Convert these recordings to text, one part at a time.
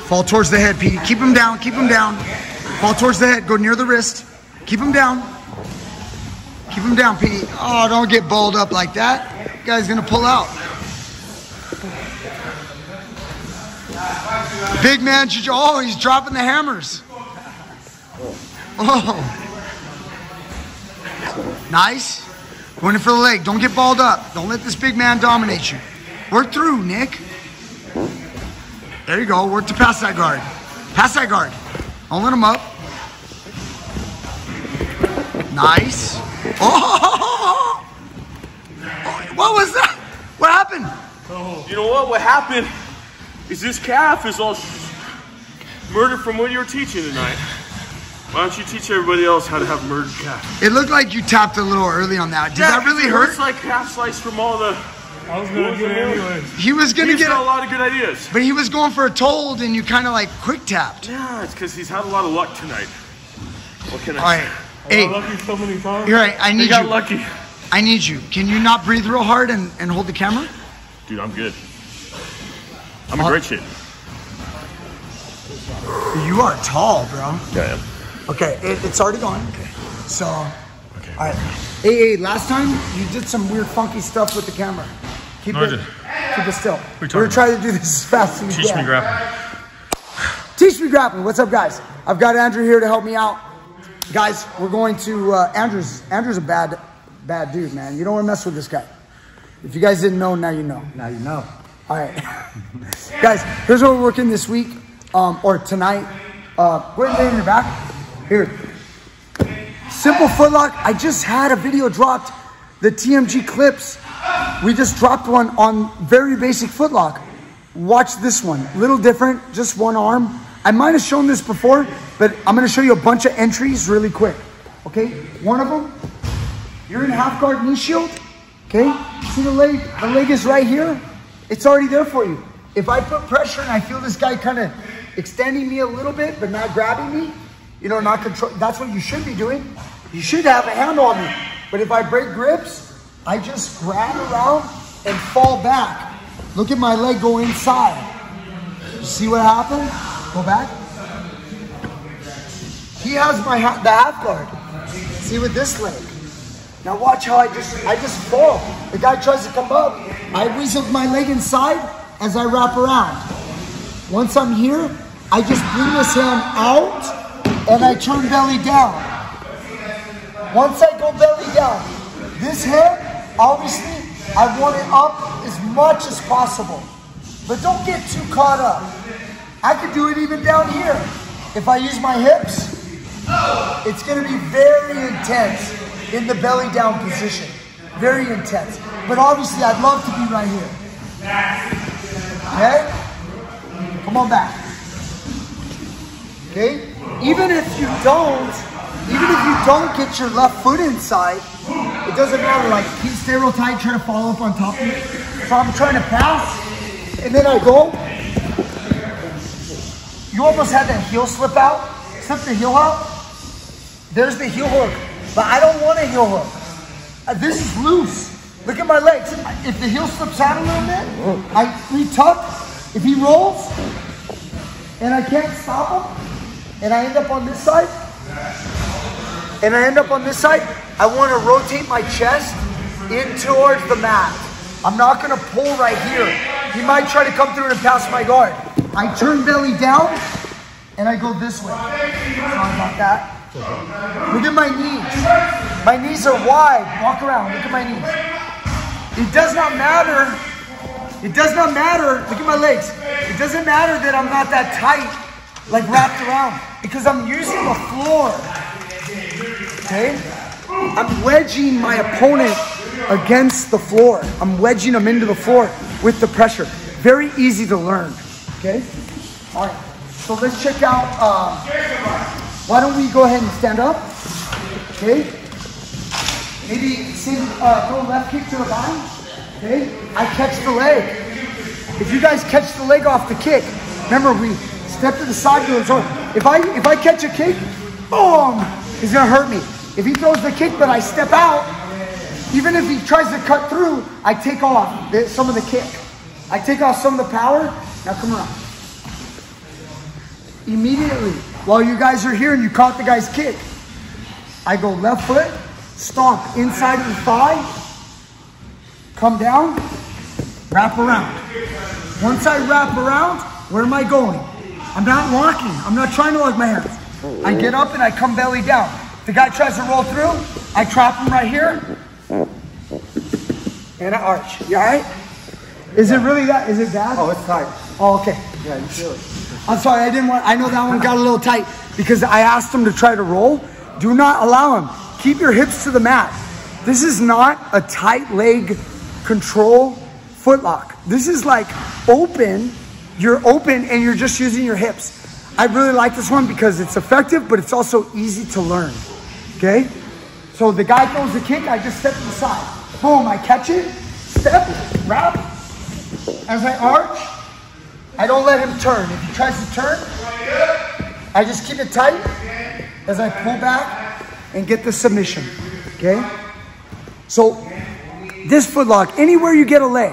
Fall towards the head, Pete. Keep him down, keep him down. Fall towards the head, go near the wrist. Keep him down. Keep him down, Pete. Oh, don't get balled up like that. Guy's gonna pull out. Big man, oh, he's dropping the hammers. Oh. Nice. Going in for the leg. Don't get balled up. Don't let this big man dominate you. Work through, Nick. There you go. Work to pass that guard. Pass that guard. Don't let him up. Nice. Oh! What was that? What happened? You know what? What happened is this calf is all murdered from what you were teaching tonight. Why don't you teach everybody else how to have a murdered calf? It looked like you tapped a little early on that. Did that really hurt? It's like calf slice from all the... I was going to get it anyways. He was going to get a lot of good ideas. But he was going for a told and you kind of like quick tapped. Yeah, it's because he's had a lot of luck tonight. What can I say? All right. Hey, lucky so many times. You're right. I need you. Got lucky. I need you. Can you not breathe real hard and hold the camera? Dude, I'm good. I'm in great shape. You are tall, bro. Yeah, I am. Okay, it's already gone. Okay. So, okay. All right. Hey, last time you did some weird funky stuff with the camera. Keep it still. We're trying to do this as fast as we can. Teach me grappling. Teach me grappling. What's up, guys? I've got Andrew here to help me out. Guys, we're going to, Andrew's a bad dude, man. You don't want to mess with this guy. If you guys didn't know, now you know. Now you know. All right. Guys, here's what we're working this week, or tonight. Go ahead and lay on your back. Here. Simple footlock. I just had a video dropped, the TMG clips. We just dropped one on very basic footlock. Watch this one. Little different, just one arm. I might have shown this before, but I'm going to show you a bunch of entries really quick. Okay? One of them, you're in half guard knee shield. Okay? See the leg? The leg is right here. It's already there for you. If I put pressure and I feel this guy kind of extending me a little bit, but not grabbing me, you know, not control. That's what you should be doing. You should have a handle on me. But if I break grips, I just grab around and fall back. Look at my leg go inside. You see what happened? Go back. He has the half guard. See with this leg. Now watch how I just fall. The guy tries to come up. I weasel my leg inside as I wrap around. Once I'm here, I just bring this hand out and I turn belly down. Once I go belly down, this head, obviously, I want it up as much as possible. But don't get too caught up. I could do it even down here. If I use my hips, it's gonna be very intense in the belly down position. Very intense. But obviously, I'd love to be right here. Okay? Come on back. Okay? Even if you don't get your left foot inside, it doesn't matter. Like, stay real tight, try to follow up on top of me. So I'm trying to pass, and then I go. You almost had that heel slip out. Slip the heel out. There's the heel hook. But I don't want a heel hook. This is loose. Look at my legs. If the heel slips out a little bit, I retuck. If he rolls, and I can't stop him, and I end up on this side, I want to rotate my chest in towards the mat. I'm not going to pull right here. He might try to come through and pass my guard. I turn belly down, and I go this way. Sorry about that. Look at my knees. My knees are wide. Walk around. Look at my knees. It does not matter. It does not matter. Look at my legs. It doesn't matter that I'm not that tight, like wrapped around, because I'm using the floor. Okay? I'm wedging my opponent against the floor. I'm wedging them into the floor with the pressure. Very easy to learn. Okay? All right. So let's check out. Why don't we go ahead and stand up? Okay? Maybe throw a left kick to the body. Okay? I catch the leg. If you guys catch the leg off the kick, remember we step to the side to the toe. If I catch a kick, boom, he's gonna hurt me. If he throws the kick but I step out, even if he tries to cut through, I take off some of the kick. I take off some of the power Now come around. Immediately, while you guys are here and you caught the guy's kick, I go left foot, stomp inside of the thigh, come down, wrap around. Once I wrap around, where am I going? I'm not locking. I'm not trying to lock my hands. I get up and I come belly down. If the guy tries to roll through, I trap him right here, and I arch. You all right? Is it really that? Is it bad? Oh, it's tight. Oh, okay. Yeah, you feel it. I'm sorry, I know that one got a little tight because I asked him to try to roll. Do not allow him. Keep your hips to the mat. This is not a tight leg control foot lock. This is like open. You're open and you're just using your hips. I really like this one because it's effective, but it's also easy to learn. Okay? So the guy throws the kick, I just step to the side. Boom, I catch it, step, wrap. As I arch, I don't let him turn. If he tries to turn, I just keep it tight as I pull back and get the submission, okay? So this foot lock, anywhere you get a leg,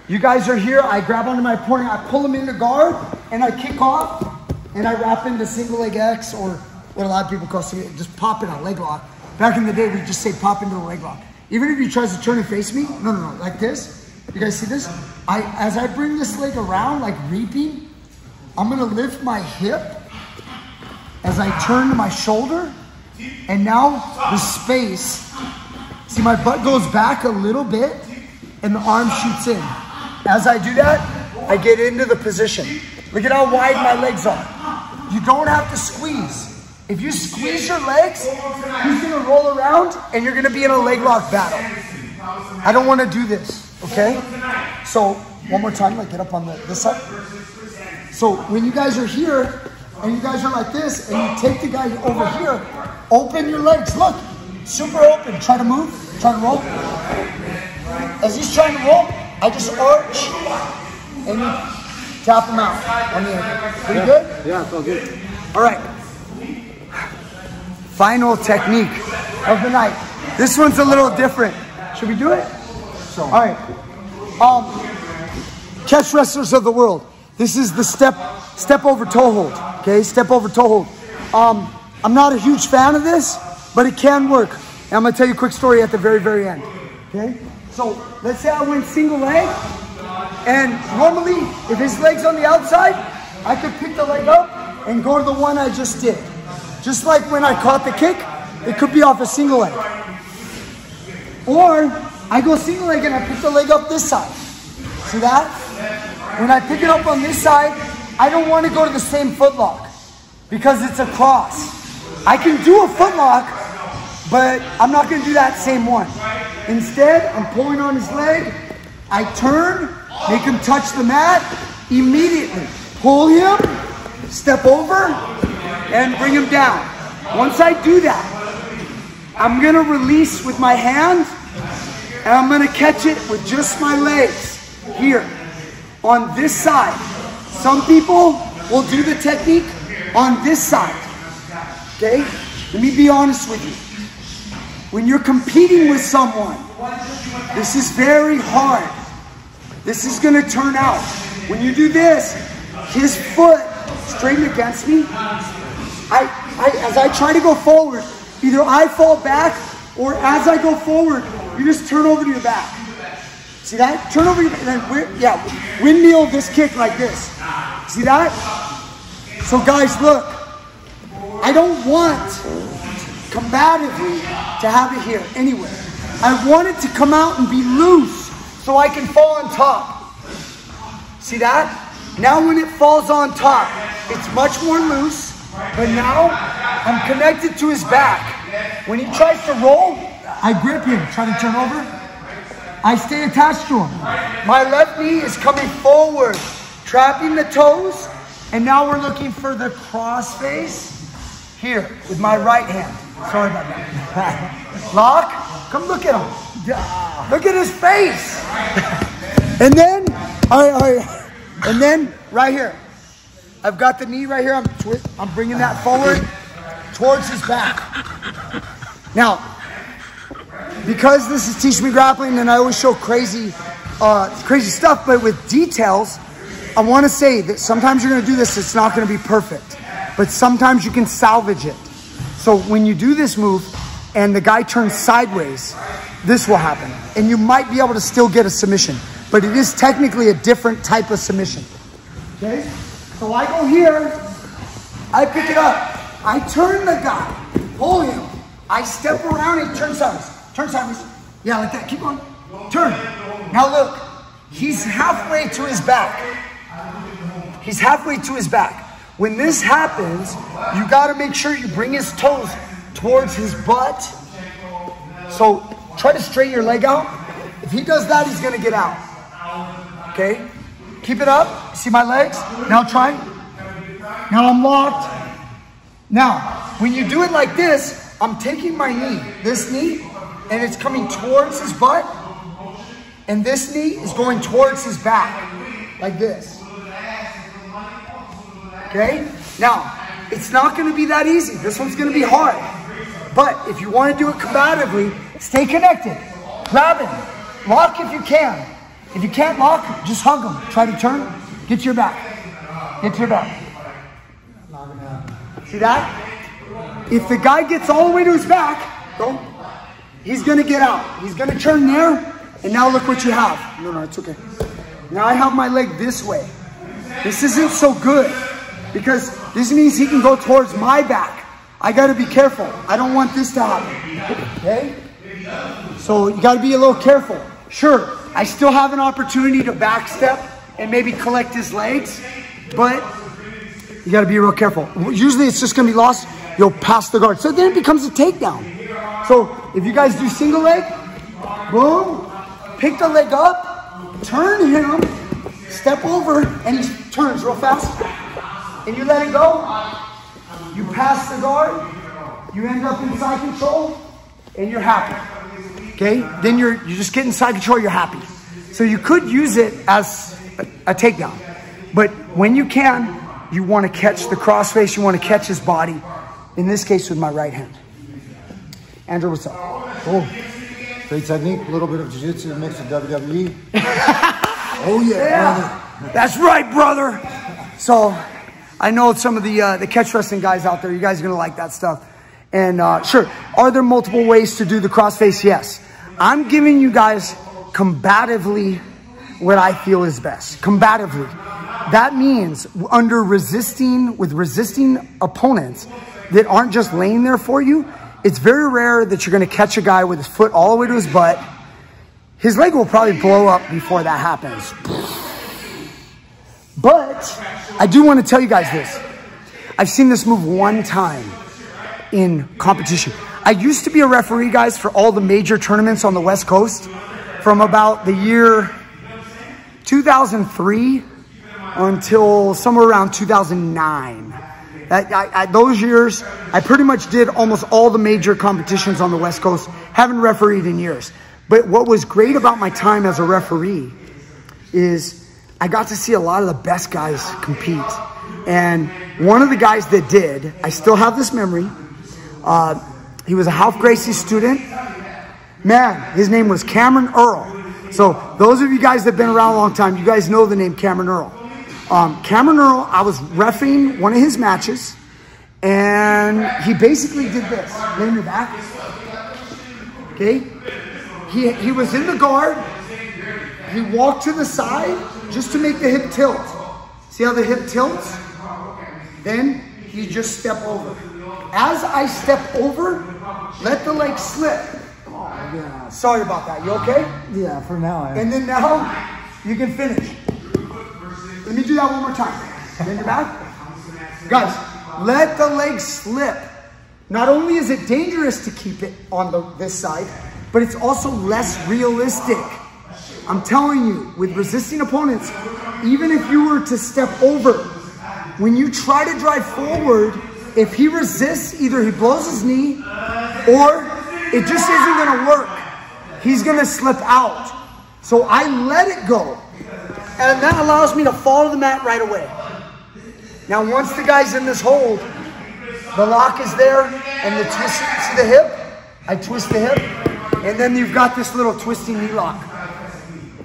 you guys are here, I grab onto my opponent, I pull him into guard, and I kick off, and I wrap into single leg X, or what a lot of people call just pop in a leg lock. Back in the day, we just say pop into a leg lock. Even if he tries to turn and face me, no, like this. You guys see this? As I bring this leg around, like reaping, I'm gonna lift my hip as I turn to my shoulder, and now the space, see my butt goes back a little bit, and the arm shoots in. As I do that, I get into the position. Look at how wide my legs are. You don't have to squeeze. If you squeeze your legs, he's gonna roll around, and you're gonna be in a leg lock battle. I don't wanna do this. Okay, so one more time, like get up on this side. So when you guys are here and you guys are like this and you take the guy over here, open your legs. Look, super open. Try to move, try to roll. As he's trying to roll, I just arch and you tap him out on the ankle. Pretty good? Yeah, it's all good. All right. Final technique of the night. This one's a little different. Should we do it? All right, chest wrestlers of the world. This is the step over toe hold. Okay, step over toe hold. I'm not a huge fan of this, but it can work. And I'm gonna tell you a quick story at the very, very end. Okay, so let's say I went single leg, and normally if his leg's on the outside, I could pick the leg up and go to the one I just did. Just like when I caught the kick, it could be off a single leg. Or I go single leg and I pick the leg up this side. See that? When I pick it up on this side, I don't want to go to the same foot lock because it's a cross. I can do a foot lock, but I'm not going to do that same one. Instead, I'm pulling on his leg. I turn, make him touch the mat, immediately pull him, step over, and bring him down. Once I do that, I'm going to release with my hand, and I'm gonna catch it with just my legs here on this side. Some people will do the technique on this side, okay? Let me be honest with you. When you're competing with someone, this is very hard. This is gonna turn out. When you do this, his foot straightened against me, as I try to go forward, either I fall back or as I go forward, you just turn over to your back. See that? Turn over your back, and then windmill this kick like this. See that? So guys, look, I don't want combatively to have it here anywhere. I want it to come out and be loose so I can fall on top. See that? Now when it falls on top, it's much more loose, but now I'm connected to his back. When he tries to roll, I grip him, try to turn over. I stay attached to him. My left knee is coming forward, trapping the toes, and now we're looking for the cross face here with my right hand. Sorry about that. Lock, come look at him. Look at his face. And then, and then right here. I've got the knee right here. I'm bringing that forward towards his back. Now, because this is Teach Me Grappling and I always show crazy crazy stuff, but with details, I want to say that sometimes you're going to do this, it's not going to be perfect, but sometimes you can salvage it. So when you do this move and the guy turns sideways, this will happen. And you might be able to still get a submission, but it is technically a different type of submission. Okay? So I go here, I pick it up, I turn the guy, pull him, I step around and turn sideways. Turn sideways. Yeah, like that. Keep going. Turn. Now look, he's halfway to his back. He's halfway to his back. When this happens, you got to make sure you bring his toes towards his butt. So try to straighten your leg out. If he does that, he's going to get out. Okay? Keep it up. See my legs? Now try. Now I'm locked. Now, when you do it like this, I'm taking my knee, this knee, and it's coming towards his butt. And this knee is going towards his back, like this. Okay? Now, it's not going to be that easy. This one's going to be hard. But if you want to do it combatively, stay connected. Grab him. Lock if you can. If you can't lock, just hug him. Try to turn. Get to your back. Get to your back. See that? If the guy gets all the way to his back, go. He's going to get out. He's going to turn there. And now look what you have. No, it's okay. Now I have my leg this way. This isn't so good because this means he can go towards my back. I got to be careful. I don't want this to happen. Okay? So you got to be a little careful. Sure, I still have an opportunity to backstep and maybe collect his legs, but you got to be real careful. Usually it's just going to be lost. You'll pass the guard. So then it becomes a takedown. So if you guys do single leg, boom, pick the leg up, turn him, step over, and he turns real fast. And you let it go. You pass the guard. You end up in side control, and you're happy. Okay? Then you just get in side control, you're happy. So you could use it as a takedown. But when you can, you want to catch the crossface. You want to catch his body. In this case, with my right hand. Andrew, what's up? Oh, great technique. A little bit of jiu-jitsu mixed with WWE. Oh, yeah. That's right, brother. So I know some of the catch wrestling guys out there. You guys are going to like that stuff. And sure, are there multiple ways to do the crossface? Yes. I'm giving you guys combatively what I feel is best. Combatively. That means with resisting opponents that aren't just laying there for you, it's very rare that you're going to catch a guy with his foot all the way to his butt. His leg will probably blow up before that happens. But I do want to tell you guys this. I've seen this move one time in competition. I used to be a referee, guys, for all the major tournaments on the West Coast from about the year 2003 until somewhere around 2009. Those years, I pretty much did almost all the major competitions on the West Coast. Haven't refereed in years. But what was great about my time as a referee is I got to see a lot of the best guys compete. And one of the guys that did, I still have this memory. He was a Half Gracie student. Man, his name was Cameron Earl. So those of you guys that have been around a long time, you guys know the name Cameron Earl. Cameron Earl, I was reffing one of his matches, and he basically did this. Lay on your back. Okay? He was in the guard. He walked to the side just to make the hip tilt. See how the hip tilts? Then you just step over. As I step over, let the leg slip. Oh, yeah. Sorry about that. You okay? Yeah, for now. And then now you can finish. Let me do that one more time. Bend your back. Guys, let the leg slip. Not only is it dangerous to keep it on this side, but it's also less realistic. I'm telling you, with resisting opponents, even if you were to step over, when you try to drive forward, if he resists, either he blows his knee or it just isn't going to work. He's going to slip out. So I let it go. And that allows me to fall to the mat right away. Now, once the guy's in this hold, the lock is there and the twist, see the hip? I twist the hip. And then you've got this little twisting knee lock.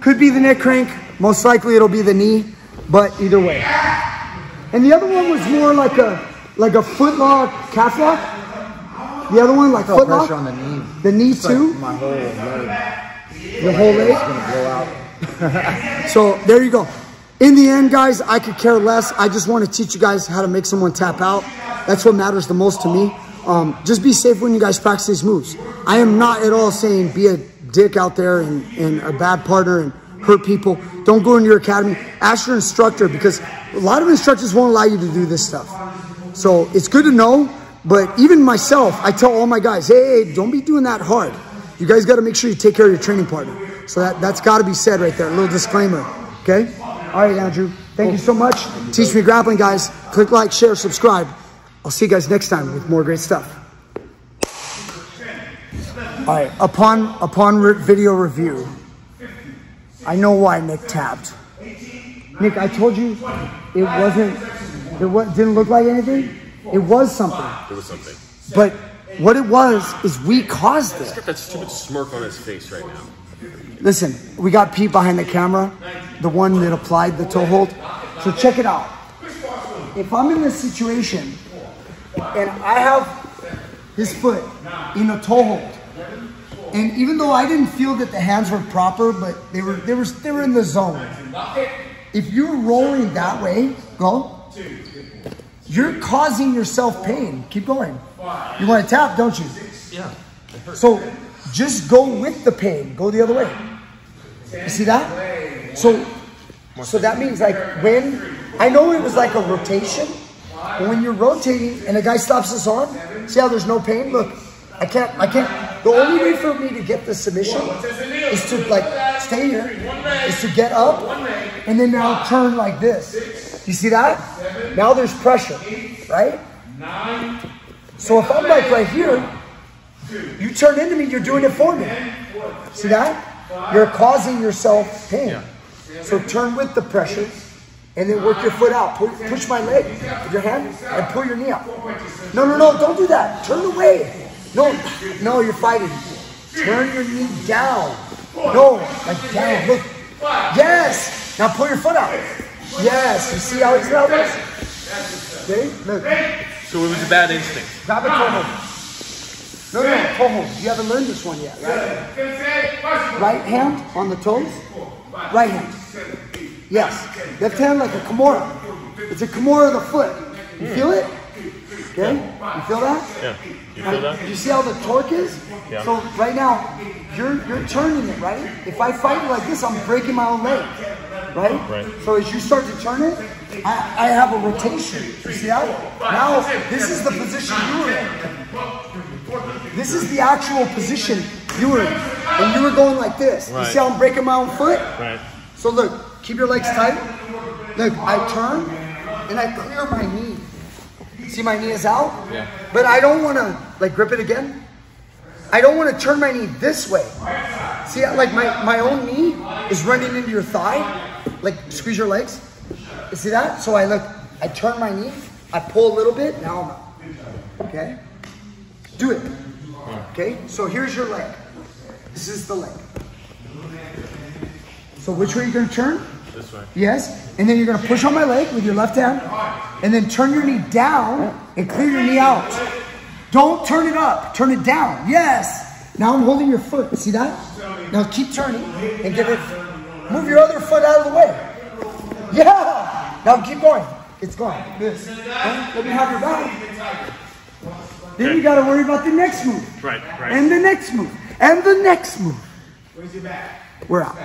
Could be the neck crank. Most likely it'll be the knee, but either way. And the other one was more like a foot lock, calf lock. The other one, like foot lock. Pressure on the knee. The knee too. Like my whole leg. Your whole leg. It's gonna blow out. So there you go. In the end, guys, I could care less. I just want to teach you guys how to make someone tap out. That's what matters the most to me. Just be safe when you guys practice these moves. I am not at all saying be a dick out there and a bad partner and hurt people. Don't go into your academy. Ask your instructor, because a lot of instructors won't allow you to do this stuff. So it's good to know, but even myself, I tell all my guys, hey, don't be doing that hard. You guys got to make sure you take care of your training partner. So that's got to be said right there, a little disclaimer, okay? All right, Andrew, thank you so much. Teach Me Grappling, guys. Click like, share, subscribe. I'll see you guys next time with more great stuff. All right, upon video review, I know why Nick tapped. Nick, I told you it didn't look like anything. It was something. There was something. But what it was is we caused it. He's got that stupid smirk on his face right now. Listen, we got Pete behind the camera, the one that applied the toe hold. So check it out. If I'm in this situation and I have his foot in a toe hold, and even though I didn't feel that the hands were proper, but they were in the zone. If you're rolling that way, go. You're causing yourself pain. Keep going. You want to tap, don't you? Yeah. So just go with the pain. Go the other way. You see that? So that means like when, I know it was like a rotation, but when you're rotating and a guy stops his arm, see how there's no pain? Look, I can't. The only way for me to get the submission is to like stay here, is to get up and then now turn like this. You see that? Now there's pressure, right? So if I'm like right here, you turn into me, you're doing it for me. See that? You're causing yourself pain. So turn with the pressure and then work your foot out. Push my leg with your hand and pull your knee out. No, don't do that. Turn away. No, you're fighting. Turn your knee down. No, like down. Look. Yes. Now pull your foot out. Yes. You see how it's now works? Okay. Look. So it was a bad instinct. Grab a toe hold. No, toe hold. You haven't learned this one yet, right? Right hand on the toes. Right hand. Yes. Left hand like a Kimura. It's a Kimura of the foot. You feel it? Okay. You feel that? Yeah. You feel that? You see how the torque is? Yeah. So right now, you're turning it, right? If I fight like this, I'm breaking my own leg, right? Right. So as you start to turn it, I have a rotation. You see that? Now, this is the position you were in. This is the actual position you were in. And you were going like this. Right. You see how I'm breaking my own foot? Right. So look, keep your legs tight. Look, I turn and I clear my knee. See, my knee is out? Yeah. But I don't want to, like, grip it again. I don't want to turn my knee this way. See, like, my own knee is running into your thigh. Like, squeeze your legs. You see that? So I turn my knee, I pull a little bit, now I'm out. Okay? Do it. Okay? So here's your leg. This is the leg. So which way are you going to turn? This way. Yes. And then you're going to push on my leg with your left hand. And then turn your knee down and clear your knee out. Don't turn it up. Turn it down. Yes. Now I'm holding your foot. See that? Now keep turning and give it. Move your other foot out of the way. Yeah. Now keep going. It's going. This. Let me have your back. Then you got to worry about the next move. Right. And the next move. And the next move. We're out.